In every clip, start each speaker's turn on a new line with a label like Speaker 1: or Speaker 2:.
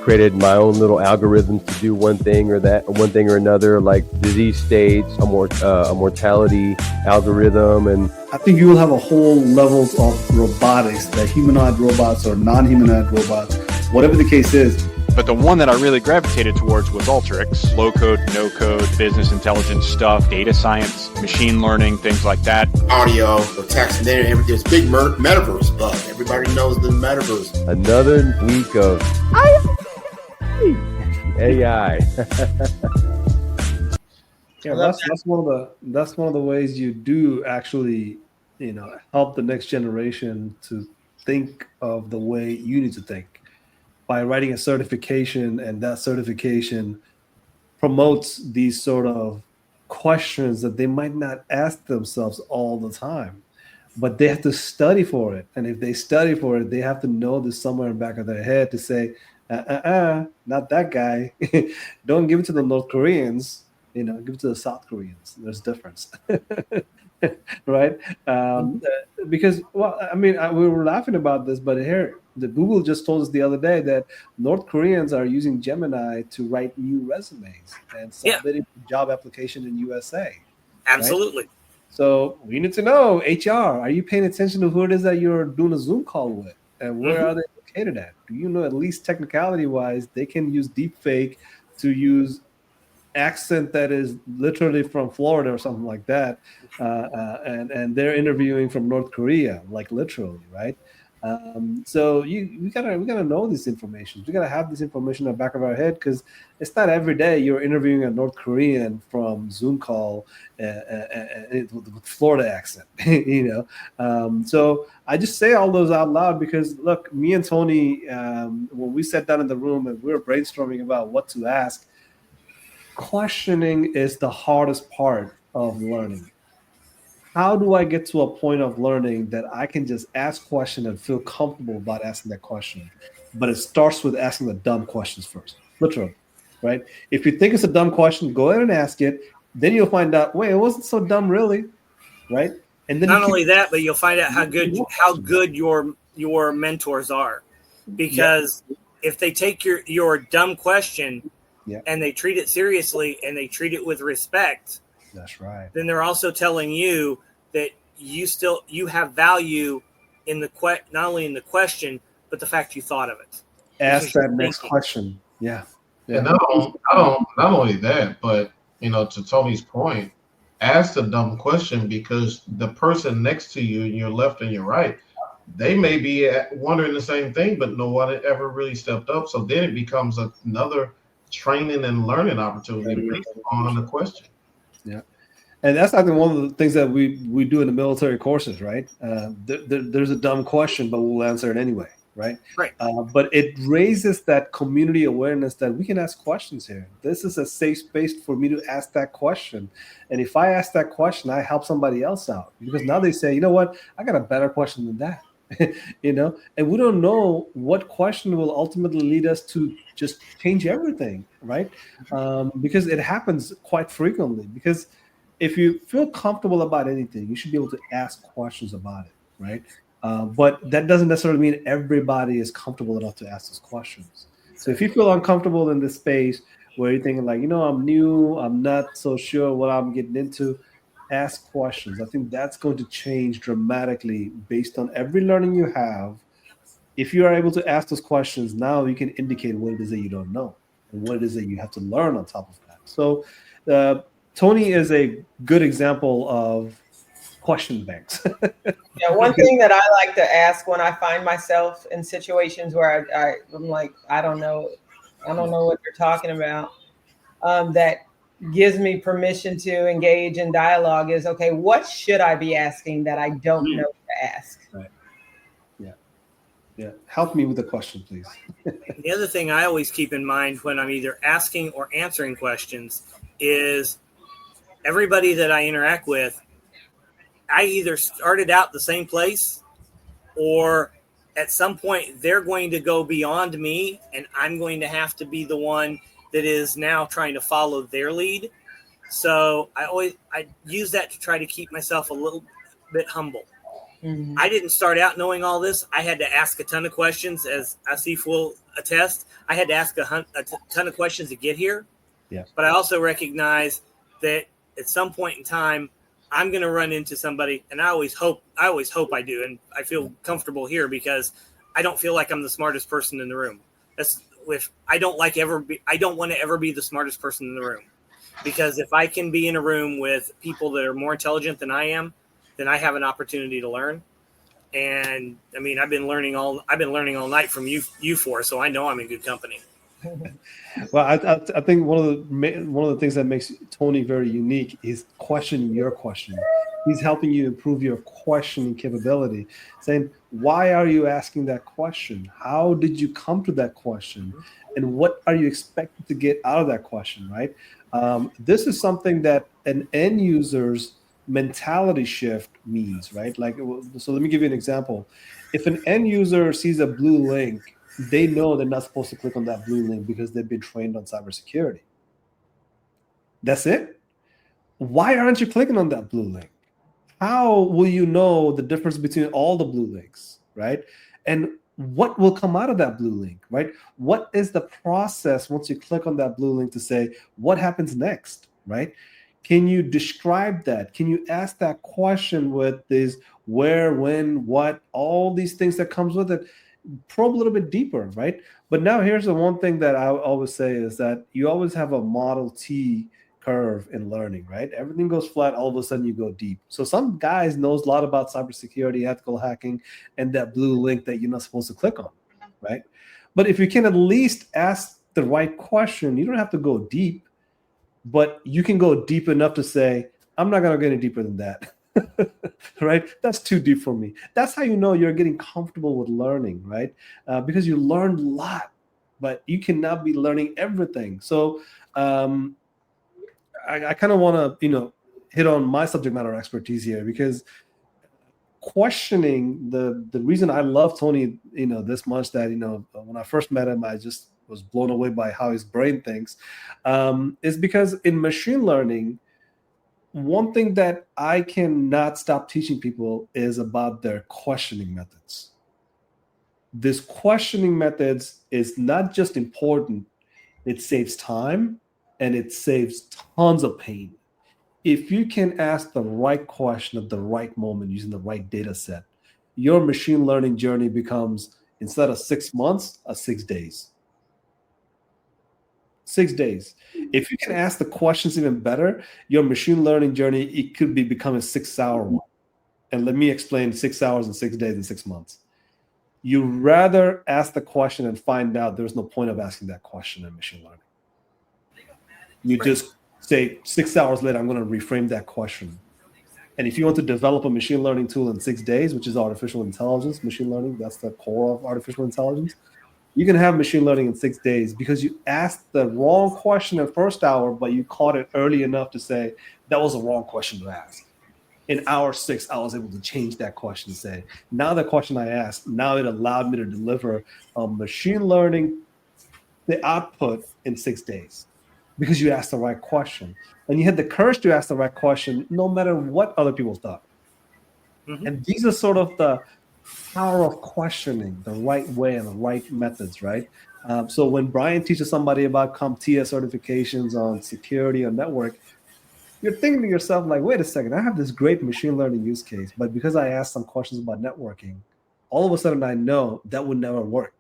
Speaker 1: created my own little algorithms to do one thing or another, like disease states, a mortality algorithm. And
Speaker 2: I think you will have a whole levels of robotics, that humanoid robots or non-humanoid robots, whatever the case is.
Speaker 3: But the one that I really gravitated towards was Alteryx. Low code, no code, business intelligence stuff, data science, machine learning, things like that. Audio,
Speaker 4: the text, and then there's big metaverse buzz. Everybody knows the metaverse.
Speaker 1: Another week of AI.
Speaker 2: Yeah, that's one of the ways you do actually, help the next generation to think of the way you need to think, by writing a certification, and that certification promotes these sort of questions that they might not ask themselves all the time, but they have to study for it. And if they study for it, they have to know this somewhere in the back of their head to say, not that guy. Don't give it to the North Koreans, give it to the South Koreans. There's a difference. Right? Because, we were laughing about this, but here, the Google just told us the other day that North Koreans are using Gemini to write new resumes and submitting job application in USA.
Speaker 5: Absolutely.
Speaker 2: Right? So we need to know, HR, are you paying attention to who it is that you're doing a Zoom call with? And where are they located at? Do you know, at least technicality-wise, they can use deepfake to use accent that is literally from Florida or something like that, and they're interviewing from North Korea, like literally, right? So we gotta know this information. We gotta have this information in the back of our head, because it's not every day you're interviewing a North Korean from Zoom call with Florida accent, So I just say all those out loud because, look, me and Tony, when we sat down in the room and we were brainstorming about what to ask, questioning is the hardest part of learning. How do I get to a point of learning that I can just ask question and feel comfortable about asking that question? But it starts with asking the dumb questions first, literally, right? If you think it's a dumb question, go ahead and ask it. Then you'll find out, wait, it wasn't so dumb, really, right? And then
Speaker 5: not only that, but you'll find out how good your mentors are, because if they take your dumb question and they treat it seriously and they treat it with respect.
Speaker 2: That's right.
Speaker 5: Then they're also telling you that you have value in the not only in the question, but the fact you thought of it.
Speaker 2: Ask that next question. Yeah.
Speaker 6: And not only that, but to Tony's point, ask the dumb question, because the person next to you, your left and your right, they may be wondering the same thing, but no one ever really stepped up. So then it becomes another training and learning opportunity based on the question.
Speaker 2: Yeah. And that's, I think, one of the things that we do in the military courses, right? There's a dumb question, but we'll answer it anyway, right?
Speaker 5: Right.
Speaker 2: But it raises that community awareness that we can ask questions here. This is a safe space for me to ask that question. And if I ask that question, I help somebody else out, because now they say, you know what, I got a better question than that. And we don't know what question will ultimately lead us to just change everything, right? Because it happens quite frequently. Because if you feel comfortable about anything, you should be able to ask questions about it, right? But that doesn't necessarily mean everybody is comfortable enough to ask those questions. So if you feel uncomfortable in this space where you're thinking like, I'm new, I'm not so sure what I'm getting into, ask questions. I think that's going to change dramatically based on every learning you have. If you are able to ask those questions, now you can indicate what it is that you don't know and what it is that you have to learn on top of that. So Tony is a good example of question banks.
Speaker 7: Yeah, one thing that I like to ask when I find myself in situations where I'm like, I don't know what you're talking about, that gives me permission to engage in dialogue is, okay, what should I be asking that I don't know to ask?
Speaker 2: Right. Yeah. Help me with the question, please.
Speaker 5: The other thing I always keep in mind when I'm either asking or answering questions is everybody that I interact with, I either started out the same place, or at some point they're going to go beyond me and I'm going to have to be the one that is now trying to follow their lead. So I use that to try to keep myself a little bit humble.
Speaker 7: Mhm.
Speaker 5: I didn't start out knowing all this. I had to ask a ton of questions, as Asif will attest. I had to ask a ton of questions to get here.
Speaker 2: Yeah.
Speaker 5: But I also recognize that at some point in time, I'm going to run into somebody, and I always hope I do, and I feel comfortable here because I don't feel like I'm the smartest person in the room. I don't want to ever be the smartest person in the room, because if I can be in a room with people that are more intelligent than I am, then I have an opportunity to learn. And I mean, I've been learning all night from you four, so I know I'm in good company.
Speaker 2: Well, I think one of the things that makes Tony very unique is questioning your question. He's helping you improve your questioning capability, saying, why are you asking that question? How did you come to that question? And what are you expected to get out of that question, right? This is something that an end user's mentality shift means, right? Like, so let me give you an example. If an end user sees a blue link, they know they're not supposed to click on that blue link because they've been trained on cybersecurity. That's it. Why aren't you clicking on that blue link? How will you know the difference between all the blue links, right? And what will come out of that blue link, right? What is the process once you click on that blue link to say, what happens next, right? Can you describe that? Can you ask that question with this where, when, what, all these things that comes with it? Probe a little bit deeper, right? But now here's the one thing that I always say is that you always have a Model T curve in learning, right? Everything goes flat, all of a sudden you go deep. So some guys knows a lot about cybersecurity, ethical hacking, and that blue link that you're not supposed to click on, right? But if you can at least ask the right question, you don't have to go deep, but you can go deep enough to say, I'm not going to get any deeper than that. Right? That's too deep for me. That's how you know you're getting comfortable with learning, right? Because you learned a lot, but you cannot be learning everything. So I kind of want to, hit on my subject matter expertise here, because questioning the reason I love Tony, this much, that, when I first met him, I just was blown away by how his brain thinks, is because in machine learning, one thing that I cannot stop teaching people is about their questioning methods. This questioning methods is not just important, it saves time and it saves tons of pain. If you can ask the right question at the right moment using the right data set, your machine learning journey becomes, instead of 6 months, 6 days. 6 days. If you can ask the questions even better, your machine learning journey, it could be becoming a 6-hour one. And let me explain 6 hours and 6 days and 6 months. You rather ask the question and find out there's no point of asking that question in machine learning. You just say 6 hours later, I'm going to reframe that question. And if you want to develop a machine learning tool in 6 days, which is artificial intelligence, machine learning, that's the core of artificial intelligence, you can have machine learning in 6 days because you asked the wrong question in the first hour, but you caught it early enough to say that was a wrong question to ask. In hour 6, I was able to change that question and say, now the question I asked, now it allowed me to deliver a machine learning, the output in 6 days because you asked the right question. And you had the courage to ask the right question no matter what other people thought. Mm-hmm. And these are sort of the power of questioning the right way and the right methods, right? So when Brian teaches somebody about CompTIA certifications on security or network, you're thinking to yourself, like, wait a second, I have this great machine learning use case, but because I asked some questions about networking, all of a sudden I know that would never work.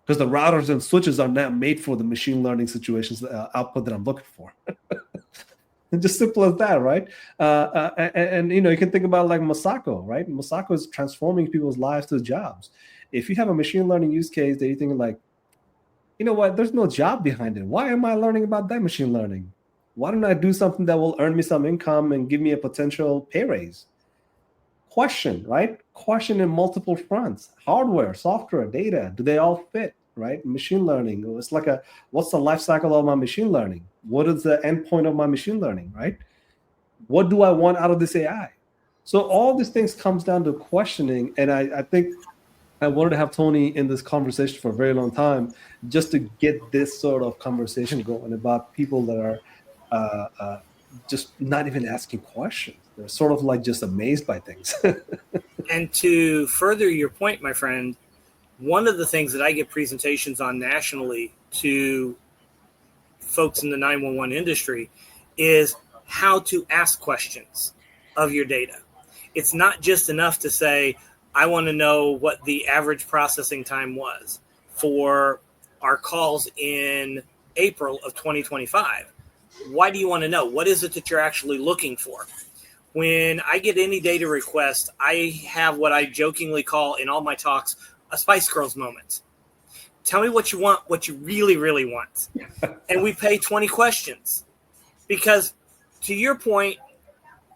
Speaker 2: Because the routers and switches are not made for the machine learning situations output that I'm looking for. It's just simple as that, right? And you can think about like Masako, right? Masako is transforming people's lives to jobs. If you have a machine learning use case that you're thinking like, you know what, there's no job behind it. Why am I learning about that machine learning? Why don't I do something that will earn me some income and give me a potential pay raise? Question, right? Question in multiple fronts. Hardware, software, data, do they all fit? Right? Machine learning. It's like what's the life cycle of my machine learning? What is the endpoint of my machine learning, right? What do I want out of this AI? So all these things comes down to questioning. And I think I wanted to have Tony in this conversation for a very long time, just to get this sort of conversation going about people that are just not even asking questions. They're sort of like just amazed by things.
Speaker 5: And to further your point, my friend, one of the things that I give presentations on nationally to folks in the 911 industry is how to ask questions of your data. It's not just enough to say, I want to know what the average processing time was for our calls in April of 2025. Why do you want to know? What is it that you're actually looking for? When I get any data request, I have what I jokingly call in all my talks a Spice Girls moment. Tell me what you want, what you really, really want. And we pay 20 questions. Because to your point,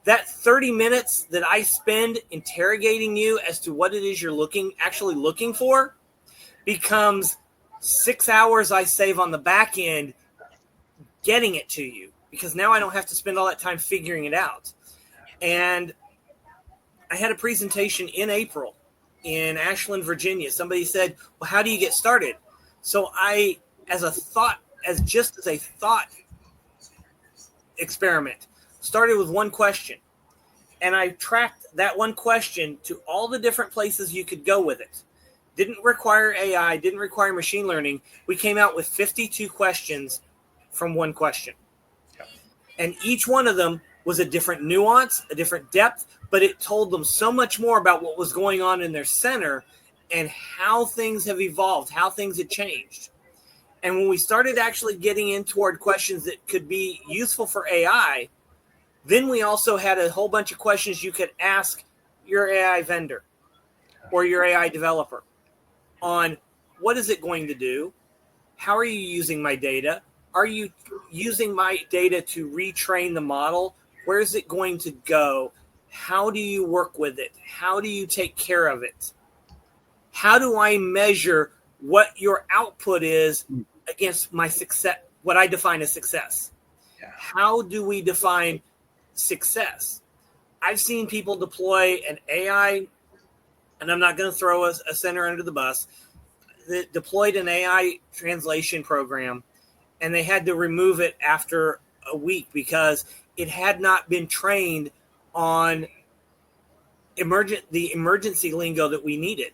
Speaker 5: that 30 minutes that I spend interrogating you as to what it is you're actually looking for becomes 6 hours I save on the back end getting it to you. Because now I don't have to spend all that time figuring it out. And I had a presentation in April in Ashland, Virginia. Somebody said, well, how do you get started? So I, as a thought experiment, started with one question. And I tracked that one question to all the different places you could go with it. Didn't require AI, didn't require machine learning. We came out with 52 questions from one question. And each one of them was a different nuance, a different depth, but it told them so much more about what was going on in their center and how things have evolved, how things had changed. And when we started actually getting in toward questions that could be useful for AI, then we also had a whole bunch of questions you could ask your AI vendor or your AI developer on what is it going to do? How are you using my data? Are you using my data to retrain the model? Where is it going to go? How do you work with it? How do you take care of it? How do I measure what your output is against my success, what I define as success?
Speaker 2: Yeah.
Speaker 5: How do we define success? I've seen people deploy an AI, and I'm not going to throw a center under the bus, that deployed an AI translation program, and they had to remove it after a week because it had not been trained on the emergency lingo that we needed.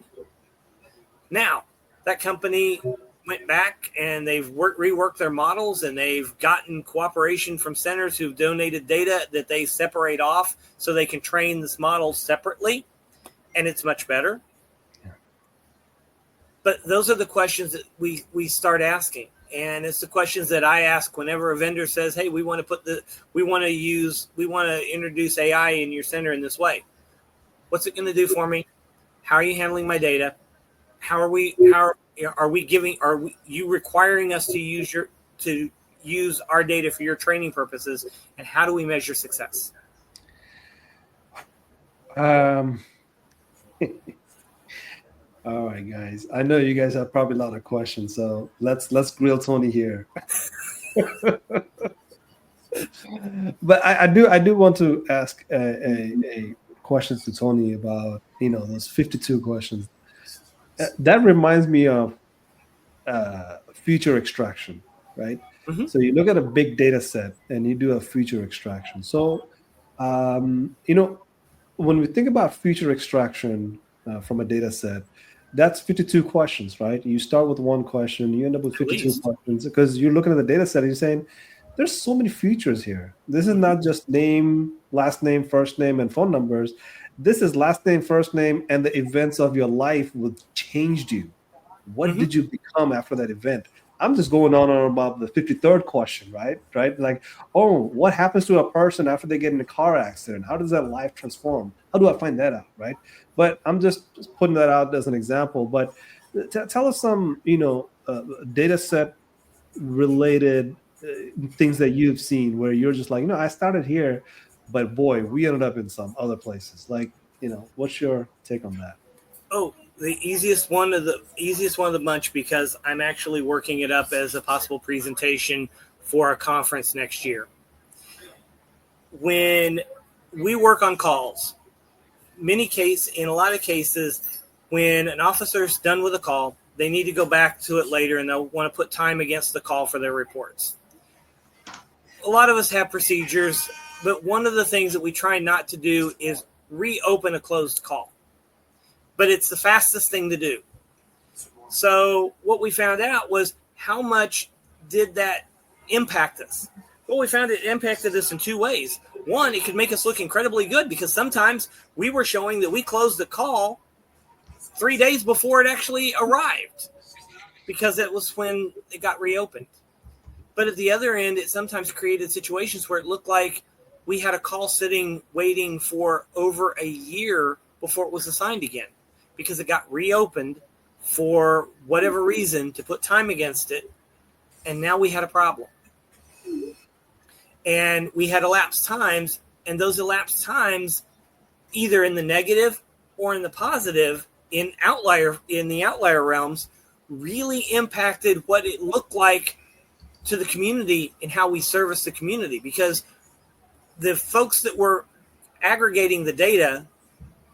Speaker 5: Now, that company went back and they've reworked their models, and they've gotten cooperation from centers who've donated data that they separate off so they can train this model separately, and it's much better.
Speaker 2: Yeah.
Speaker 5: But those are the questions that we start asking. And it's the questions that I ask whenever a vendor says, hey, we want to introduce AI in your center in this way. What's it going to do for me? How are you handling my data? Are you requiring us to use our data for your training purposes? And how do we measure success?
Speaker 2: All right, guys. I know you guys have probably a lot of questions, so let's grill Tony here. But I do want to ask a question to Tony about those 52 questions. That reminds me of feature extraction, right?
Speaker 5: Mm-hmm.
Speaker 2: So you look at a big data set and you do a feature extraction. So when we think about feature extraction from a data set, that's 52 questions, right? You start with one question, you end up with 52 questions because you're looking at the data set and you're saying, there's so many features here. This is not just name, last name, first name, and phone numbers. This is last name, first name, and the events of your life which changed you. What did you become after that event? I'm just going on about the 53rd question, right? Like, what happens to a person after they get in a car accident? How does that life transform? How do I find that out, right? But I'm just putting that out as an example. But tell us some, data set related things that you've seen where you're just like, I started here, but boy, we ended up in some other places. Like, what's your take on that?
Speaker 5: Oh, the easiest one of the bunch, because I'm actually working it up as a possible presentation for a conference next year. When we work on calls, in a lot of cases, when an officer's done with a call, they need to go back to it later and they'll want to put time against the call for their reports. A lot of us have procedures, but one of the things that we try not to do is reopen a closed call. but it's the fastest thing to do. So what we found out was, how much did that impact us? Well, we found it impacted us in two ways. One, it could make us look incredibly good, because sometimes we were showing that we closed the call 3 days before it actually arrived, because it was when it got reopened. But at the other end, it sometimes created situations where it looked like we had a call sitting waiting for over a year before it was assigned again, because it got reopened for whatever reason to put time against it. And now we had a problem. And we had elapsed times, and those elapsed times, either in the negative or in the positive, in the outlier realms, really impacted what it looked like to the community and how we service the community, because the folks that were aggregating the data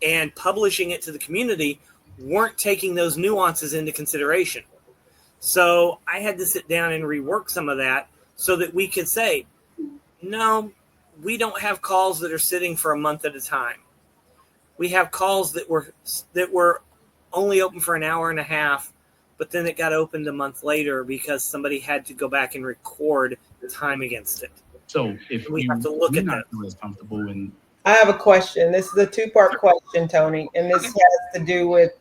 Speaker 5: and publishing it to the community weren't taking those nuances into consideration. So I had to sit down and rework some of that so that we could say, no, we don't have calls that are sitting for a month at a time. We have calls that were only open for an hour and a half, but then it got opened a month later because somebody had to go back and record the time against it.
Speaker 8: So if
Speaker 5: we have to look at that.
Speaker 8: As comfortable in
Speaker 7: I have a question. This is a two-part question, Tony, and this has to do with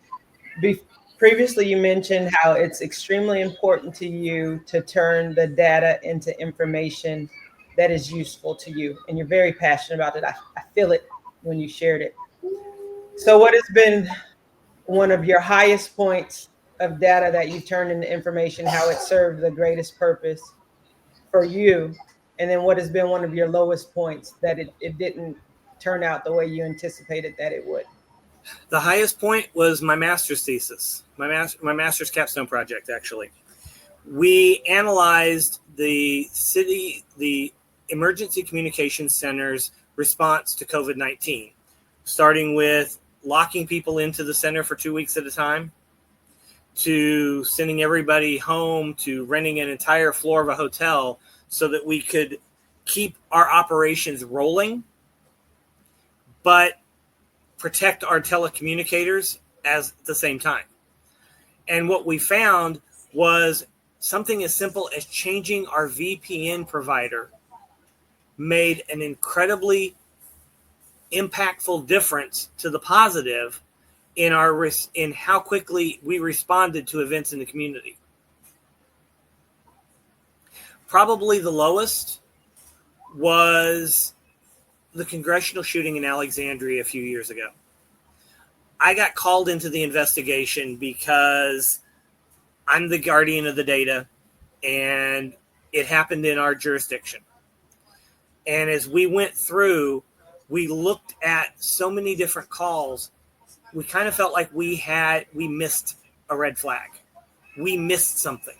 Speaker 7: previously you mentioned how it's extremely important to you to turn the data into information that is useful to you, and you're very passionate about it. I feel it when you shared it. So what has been one of your highest points of data that you turned into information, how it served the greatest purpose for you? And then what has been one of your lowest points that it didn't turn out the way you anticipated that it would?
Speaker 5: The highest point was my master's thesis, my master's capstone project, actually. We analyzed the Emergency Communications Center's response to COVID-19, starting with locking people into the center for 2 weeks at a time, to sending everybody home, to renting an entire floor of a hotel so that we could keep our operations rolling, but protect our telecommunicators at the same time. And what we found was something as simple as changing our VPN provider made an incredibly impactful difference to the positive in how quickly we responded to events in the community. Probably the lowest was the congressional shooting in Alexandria a few years ago. I got called into the investigation because I'm the guardian of the data, and it happened in our jurisdiction. And as we went through, we looked at so many different calls. We kind of felt like we missed a red flag. We missed something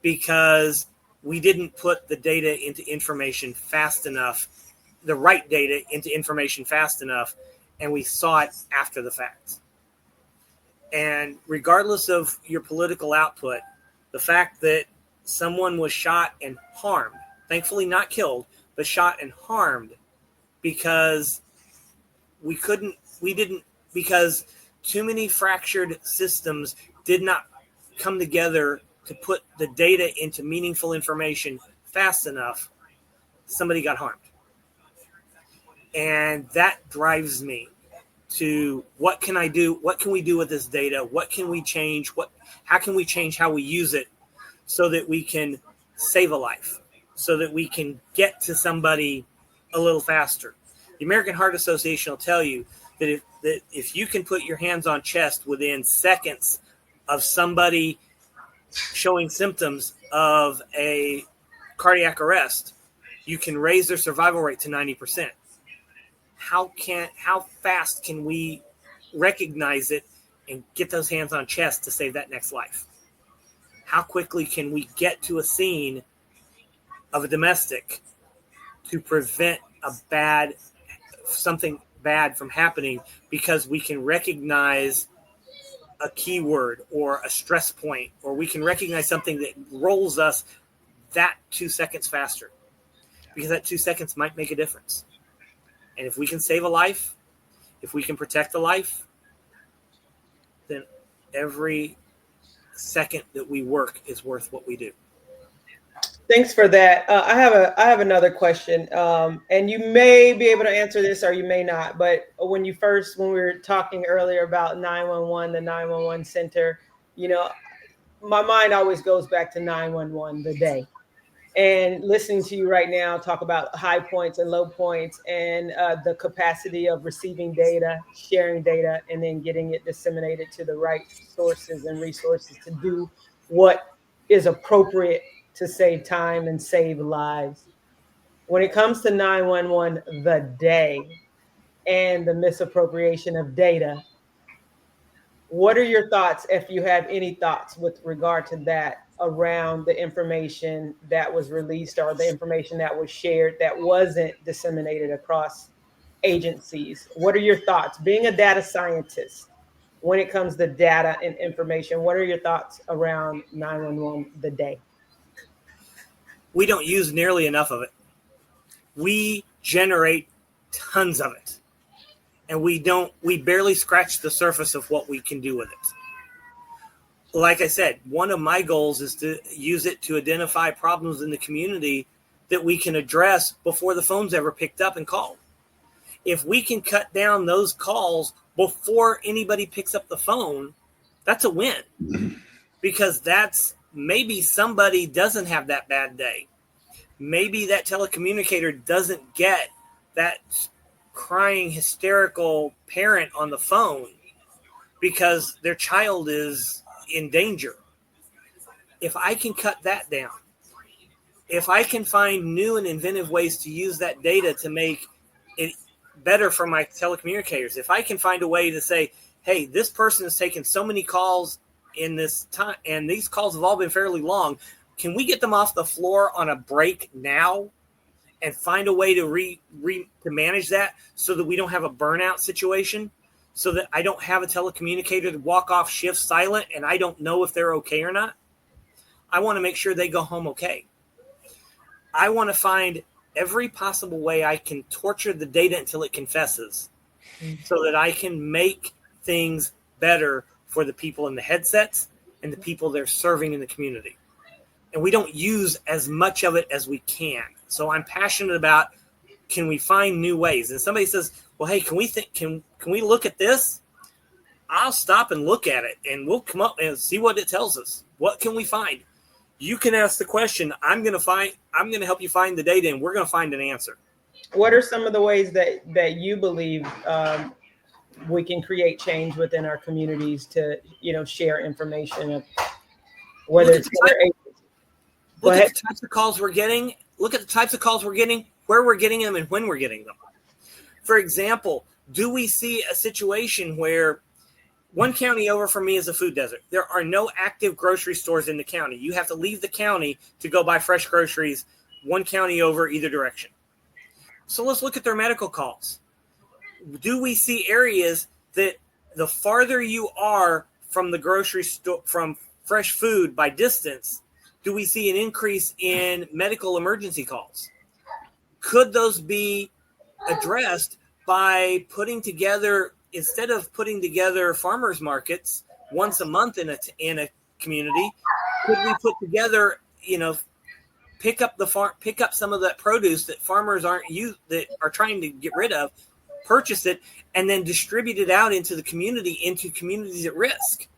Speaker 5: because we didn't put the data into information fast enough, the right data into information fast enough, and we saw it after the fact. And regardless of your political output, the fact that someone was shot and harmed, thankfully not killed, but shot and harmed because because too many fractured systems did not come together to put the data into meaningful information fast enough, somebody got harmed. And that drives me to what can I do? What can we do with this data? What can we change? How can we change how we use it so that we can save a life, so that we can get to somebody a little faster? The American Heart Association will tell you that if you can put your hands on chest within seconds of somebody showing symptoms of a cardiac arrest, you can raise their survival rate to 90%. How fast can we recognize it and get those hands on chest to save that next life? How quickly can we get to a scene of a domestic to prevent something bad from happening because we can recognize a keyword or a stress point, or we can recognize something that rolls us that 2 seconds faster, because that 2 seconds might make a difference. And if we can save a life, if we can protect a life, then every second that we work is worth what we do.
Speaker 7: Thanks for that. I have another question, and you may be able to answer this or you may not. But when we were talking earlier about 911, the 911 center, my mind always goes back to 911, the day. And listening to you right now talk about high points and low points and the capacity of receiving data, sharing data, and then getting it disseminated to the right sources and resources to do what is appropriate to save time and save lives. When it comes to 911, the day and the misappropriation of data, what are your thoughts, if you have any thoughts with regard to that, around the information that was released or the information that was shared that wasn't disseminated across agencies? What are your thoughts? Being a data scientist, when it comes to data and information, what are your thoughts around 911 the day?
Speaker 5: We don't use nearly enough of it. We generate tons of it. And we barely scratch the surface of what we can do with it. Like I said, one of my goals is to use it to identify problems in the community that we can address before the phone's ever picked up and called. If we can cut down those calls before anybody picks up the phone, that's a win. Because that's maybe somebody doesn't have that bad day. Maybe that telecommunicator doesn't get that crying, hysterical parent on the phone because their child is in danger. If I can cut that down, if I can find new and inventive ways to use that data to make it better for my telecommunicators, if I can find a way to say, hey, this person has taken so many calls in this time, and these calls have all been fairly long, can we get them off the floor on a break now and find a way to to manage that so that we don't have a burnout situation, so that I don't have a telecommunicator to walk off shift silent and I don't know if they're okay or not? I want to make sure they go home okay. I want to find every possible way I can torture the data until it confesses so that I can make things better for the people in the headsets and the people they're serving in the community. And we don't use as much of it as we can. So I'm passionate about, can we find new ways? And somebody says, well, hey, can we look at this? I'll stop and look at it and we'll come up and see what it tells us. What can we find? You can ask the question. I'm going to help you find the data and we're going to find an answer. What
Speaker 7: are some of the ways that you believe we can create change within our communities to, share information, whether it's
Speaker 5: Look at the types of calls we're getting. Look at the types of calls we're getting, where we're getting them, and when we're getting them. For example, do we see a situation where one county over from me is a food desert? There are no active grocery stores in the county. You have to leave the county to go buy fresh groceries one county over either direction. So let's look at their medical calls. Do we see areas that the farther you are from the grocery store, from fresh food by distance, do we see an increase in medical emergency calls? Could those be addressed by putting together, instead of putting together farmers markets once a month in a community, could we put together, pick up some of that produce that farmers that are trying to get rid of, purchase it, and then distribute it out into the community, into communities at risk?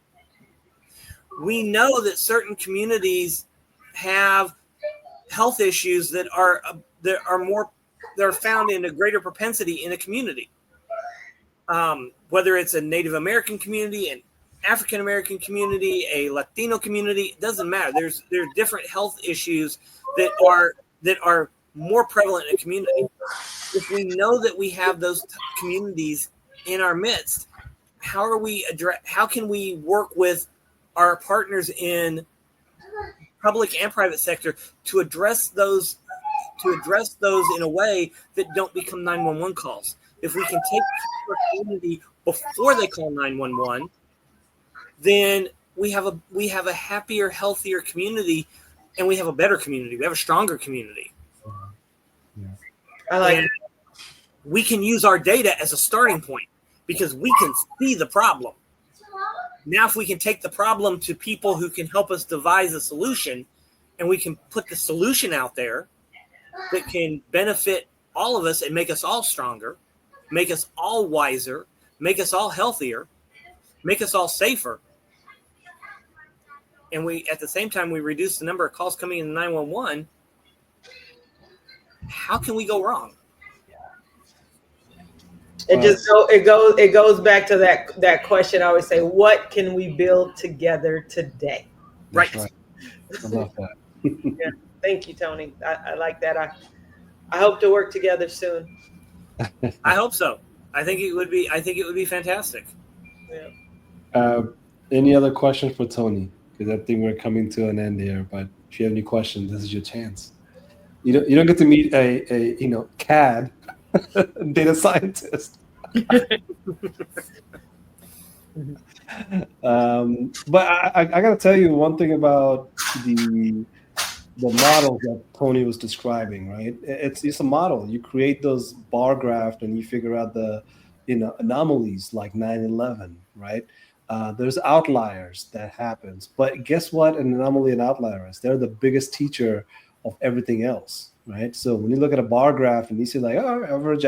Speaker 5: We know that certain communities have health issues that are found in a greater propensity in a community. Whether it's a Native American community, an African American community, a Latino community, it doesn't matter. There's different health issues that are more prevalent in a community. If we know that we have those communities in our midst, how can we work with our partners in public and private sector to address those in a way that don't become 911 calls? If we can take our community before they call 911, then we have a happier, healthier community, and we have a better community. We have a stronger community. And we can use our data as a starting point because we can see the problem. Now, if we can take the problem to people who can help us devise a solution, and we can put the solution out there that can benefit all of us and make us all stronger, make us all wiser, make us all healthier, make us all safer, and we at the same time we reduce the number of calls coming in 911, how can we go wrong?
Speaker 7: It goes back to that question I always say, what can we build together today?
Speaker 5: Right.
Speaker 2: I love that.
Speaker 7: Yeah. Thank you, Tony. I like that. I hope to work together soon.
Speaker 5: I hope so. I think it would be fantastic.
Speaker 7: Yeah.
Speaker 2: Any other questions for Tony? Because I think we're coming to an end here. But if you have any questions, this is your chance. You don't get to meet a CAD data scientist. But I got to tell you one thing about the models that Tony was describing, right? It's a model. You create those bar graphs and you figure out the anomalies like 9/11, right? There's outliers that happens, but guess what? An anomaly and outlier is they're the biggest teacher of everything else, right? So when you look at a bar graph and you see like, oh, average,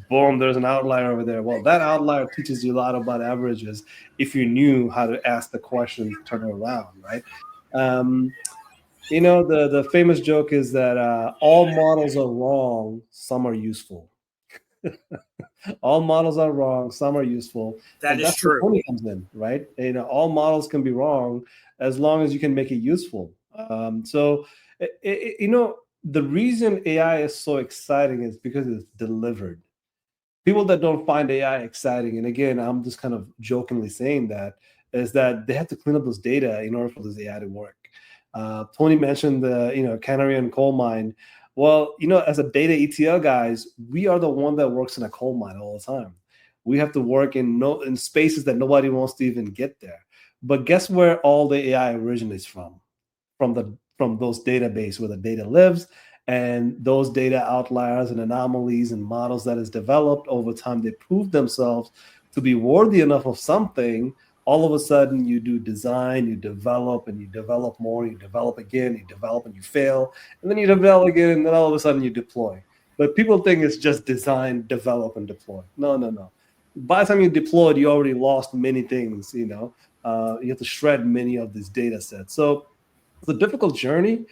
Speaker 2: boom, there's an outlier over there. Well, that outlier teaches you a lot about averages if you knew how to ask the question, turn it around, right? The famous joke is that all models are wrong, some are useful. All models are wrong, some are useful.
Speaker 5: That's true.
Speaker 2: Where Tony comes in, right? All models can be wrong as long as you can make it useful. So the reason AI is so exciting is because it's delivered. People that don't find AI exciting, and again, I'm just kind of jokingly saying that, is that they have to clean up those data in order for this AI to work. Tony mentioned the canary in coal mine. Well, as a data ETL guys, we are the one that works in a coal mine all the time. We have to work in spaces that nobody wants to even get there. But guess where all the AI originates from? From those database where the data lives, and those data outliers and anomalies and models that is developed over time, they prove themselves to be worthy enough of something. All of a sudden you do design, you develop, and you develop more, you develop again, you develop and you fail, and then you develop again, and then all of a sudden you deploy. But people think it's just design, develop, and deploy. No. By the time you deployed, you already lost many things, you have to shred many of these data sets. So it's a difficult journey,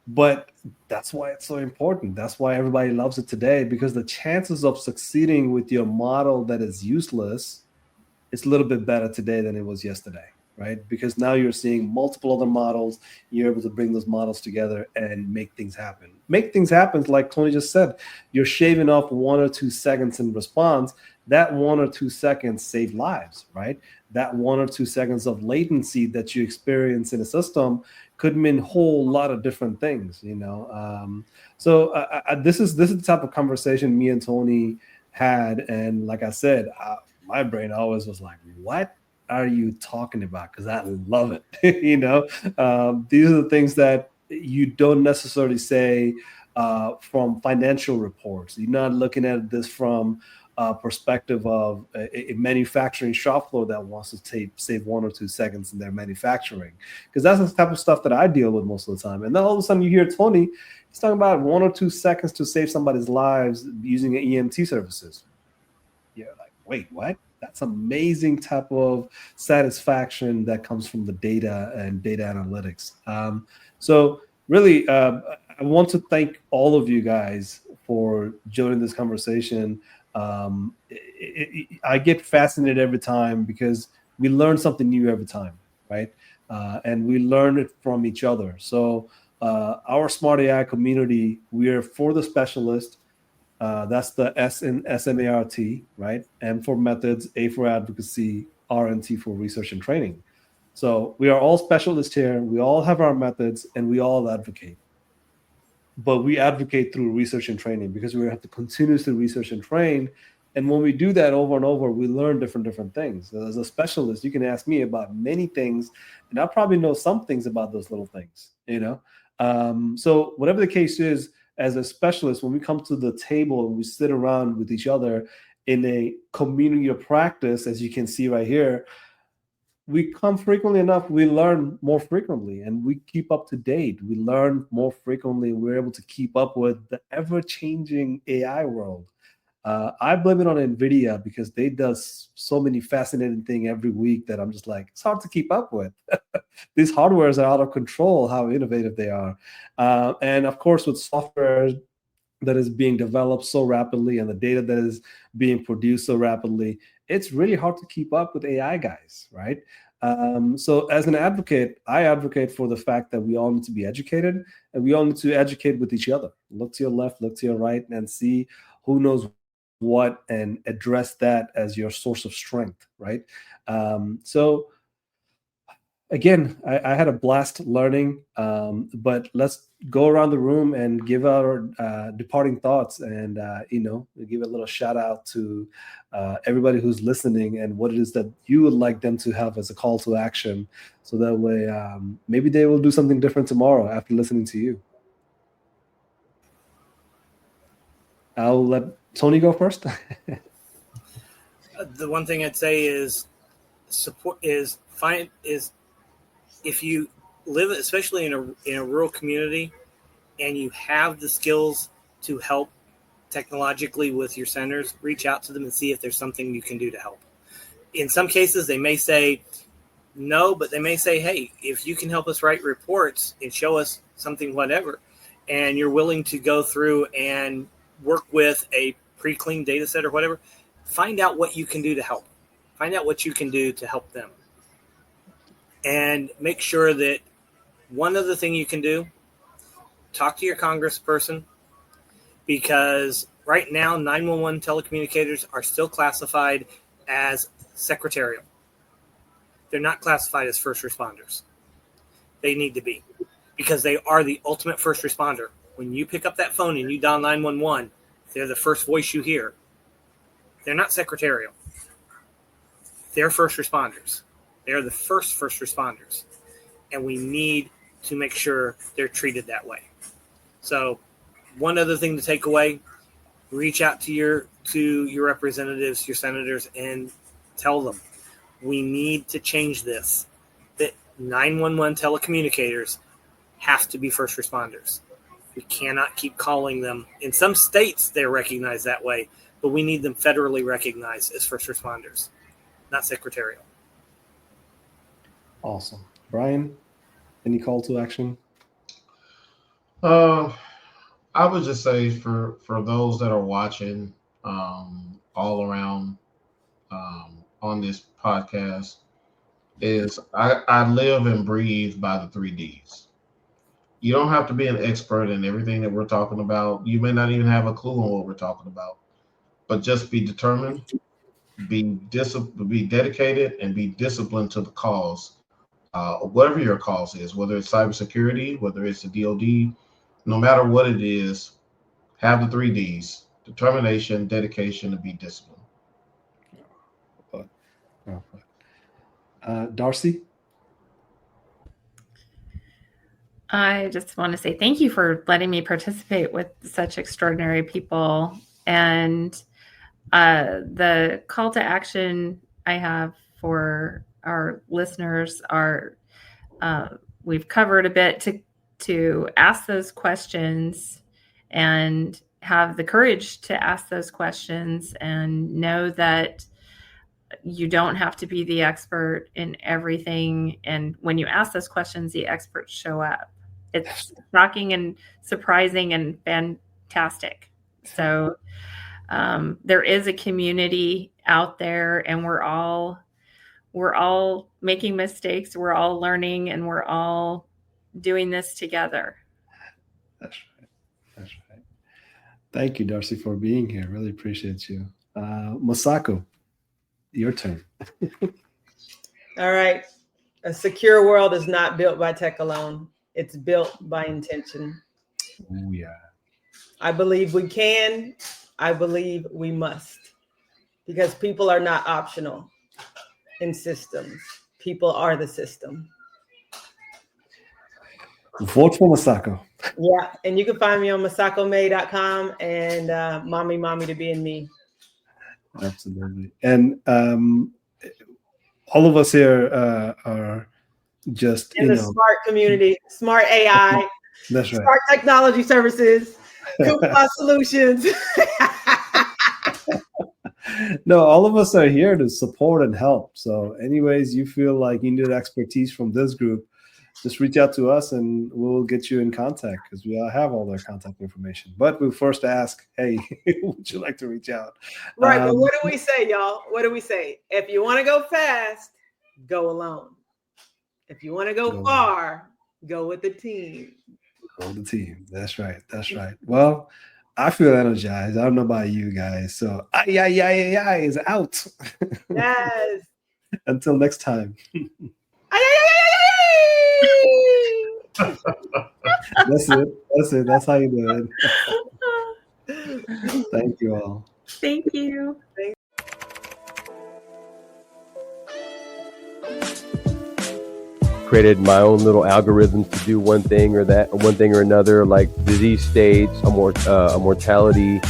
Speaker 2: but that's why it's so important. That's why everybody loves it today, because the chances of succeeding with your model that is useless, it's a little bit better today than it was yesterday, right? Because now you're seeing multiple other models. You're able to bring those models together and make things happen. Make things happen, like Tony just said. You're shaving off 1 or 2 seconds in response. That 1 or 2 seconds save lives, right? That 1 or 2 seconds of latency that you experience in a system could mean a whole lot of different things, So this is the type of conversation me and Tony had, and like I said, my brain always was like, "What are you talking about?" Because I love it. These are the things that you don't necessarily say from financial reports. You're not looking at this from perspective of a manufacturing shop floor that wants to save 1 or 2 seconds in their manufacturing, because that's the type of stuff that I deal with most of the time. And then all of a sudden you hear Tony, he's talking about 1 or 2 seconds to save somebody's lives using EMT services. You're like, wait, what? That's amazing type of satisfaction that comes from the data and data analytics. So really, I want to thank all of you guys for joining this conversation. I get fascinated every time because we learn something new every time, right? And we learn it from each other. So our Smart AI community, we are for the specialist. That's the S in SMART, right? M for methods, A for advocacy, R and T for research and training. So we are all specialists here. We all have our methods and we all advocate. But we advocate through research and training because we have to continuously research and train. And when we do that over and over, we learn different things. As a specialist, you can ask me about many things, and I probably know some things about those little things, So whatever the case is, as a specialist, when we come to the table and we sit around with each other in a community of practice, as you can see right here, we come frequently enough, we learn more frequently, and we keep up to date. We learn more frequently. We're able to keep up with the ever-changing AI world. I blame it on NVIDIA because they does so many fascinating things every week that I'm just like, it's hard to keep up with. These hardwares are out of control, how innovative they are. And of course, with software that is being developed so rapidly and the data that is being produced so rapidly, it's really hard to keep up with AI guys, right? So as an advocate, I advocate for the fact that we all need to be educated, and we all need to educate with each other. Look to your left, look to your right, and see who knows what, and address that as your source of strength, right? So again, I had a blast learning, but let's go around the room and give our departing thoughts, and give a little shout out to everybody who's listening, and what it is that you would like them to have as a call to action, so that way maybe they will do something different tomorrow after listening to you. I'll let Tony go first.
Speaker 5: The one thing I'd say is support is if you live, especially in a rural community, and you have the skills to help technologically with your centers, reach out to them and see if there's something you can do to help. In some cases, they may say no, but they may say, hey, if you can help us write reports and show us something, whatever, and you're willing to go through and work with a pre-cleaned data set or whatever, find out what you can do to help. Find out what you can do to help them. And make sure that one other thing you can do, talk to your congressperson, because right now 911 telecommunicators are still classified as secretarial. They're not classified as first responders. They need to be, because they are the ultimate first responder. When you pick up that phone and you dial 911, they're the first voice you hear. They're not secretarial. They're first responders. They're the first responders. And we need to make sure they're treated that way. So one other thing to take away, reach out to your representatives, your senators, and tell them we need to change this. That 911 telecommunicators have to be first responders. We cannot keep calling them. In some states, they're recognized that way, but we need them federally recognized as first responders, not secretarial.
Speaker 2: Awesome. Brian, any call to action?
Speaker 6: I would just say for those that are watching all around on this podcast, is I live and breathe by the 3Ds. You don't have to be an expert in everything that we're talking about. You may not even have a clue on what we're talking about, but just be determined, be dedicated, and be disciplined to the cause, whatever your cause is, whether it's cybersecurity, whether it's the DoD, no matter what it is, have the 3Ds: determination, dedication, and be disciplined.
Speaker 2: Darcy?
Speaker 8: I just want to say thank you for letting me participate with such extraordinary people. And the call to action I have for our listeners are, we've covered a bit to ask those questions and have the courage to ask those questions, and know that you don't have to be the expert in everything. And when you ask those questions, the experts show up. It's shocking and surprising and fantastic. So there is a community out there, and we're all making mistakes. We're all learning, and we're all doing this together.
Speaker 2: That's right. That's right. Thank you, Darcy, for being here. Really appreciate you. Masako, your turn.
Speaker 7: All right. A secure world is not built by tech alone. It's built by intention.
Speaker 2: Oh, yeah.
Speaker 7: I believe we can. I believe we must. Because people are not optional in systems. People are the system.
Speaker 2: Vote for Masako.
Speaker 7: Yeah. And you can find me on masakome.com and Mommy to Be in Me.
Speaker 2: Absolutely. And all of us here are just
Speaker 7: in the smart community, smart AI,
Speaker 2: that's right.
Speaker 7: smart technology services, Coupa solutions.
Speaker 2: No, all of us are here to support and help. So anyways, you feel like you need expertise from this group, just reach out to us and we'll get you in contact because we all have all their contact information. But we first ask, hey, would you like to reach out?
Speaker 7: Right, but what do we say, y'all? What do we say? If you want to go fast, go alone. If you want to go far, go with the team.
Speaker 2: Go with the team. That's right. That's right. Well, I feel energized. I don't know about you guys. So, AI is out.
Speaker 7: Yes.
Speaker 2: Until next time. That's it. That's it. That's how you do it. Thank you all.
Speaker 8: Thank you.
Speaker 1: Created my own little algorithms to do one thing or another, like disease states, a mortality